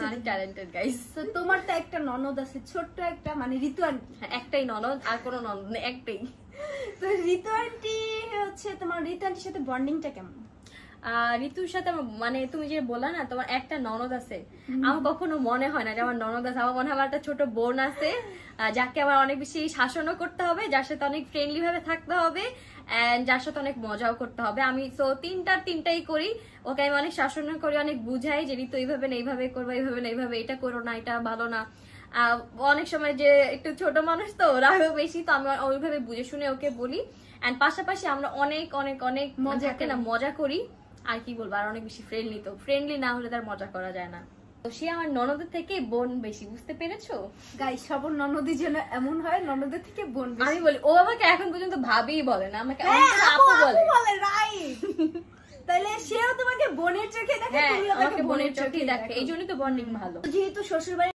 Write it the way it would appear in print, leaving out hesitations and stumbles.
অনেক talented guys. তো তোমার তো একটা ননদ আছে, ছোট্ট একটা, মানে ঋতু আন্টি। একটাই ননদ, আর কোনো ননদ নেই, একটাই। তো ঋতু আন্টি হচ্ছে, তোমার ঋতু আন্টির সাথে বন্ডিংটা কেমন? ঋতুর সাথে মানে তুমি যে বললা না তোমার একটা ননদ আছে, আমার কখনো মনে হয় না যে আমার ননদ আছে। আমার মনে হয় আমার একটা ছোট বোন আছে, যাকে আমার অনেক বেশি শাসনও করতে হবে, যার সাথে অনেক ফ্রেন্ডলি ভাবে থাকতে হবে, এন্ড যার সাথে অনেক মজাও করতে হবে। আমি তো তিনটাই করি। ওকে আমি অনেক শাসনও করি, অনেক বুঝাই যে ঋতু এইভাবে না এইভাবে করবো, এইভাবে না এইভাবে, এটা করো না, এটা ভালো না। অনেক সময় যে একটু ছোট মানুষ তো রাগও বেশি, তো আমি ওইভাবে বুঝে শুনে ওকে বলি। এন্ড পাশাপাশি আমরা অনেক অনেক অনেক মজা করি। আর কি বলবো, আর অনেক বেশি ফ্রেন্ডলি। তো ফ্রেন্ডলি না হলে তার মজা করা যায় না। তো সে আমার ননদের থেকে বোন বেশি, বুঝতে পেরেছো গাইস? সব ননদের জন্য এমন হয়, ননদের থেকে বোন বেশি। আমি বলি, ও আমাকে এখন পর্যন্ত ভাবিই বলে না, আমাকে হ্যাঁ, আপু বলে। রাইট। তাহলে সেও তোমাকে বোনের চোখে দেখে, হ্যাঁ, তুমিও তাকে আমাকে বোনের চোখেই দেখে, এই জন্যই তো বন্ডিং ভালো। যেহেতু শ্বশুর বাড়ি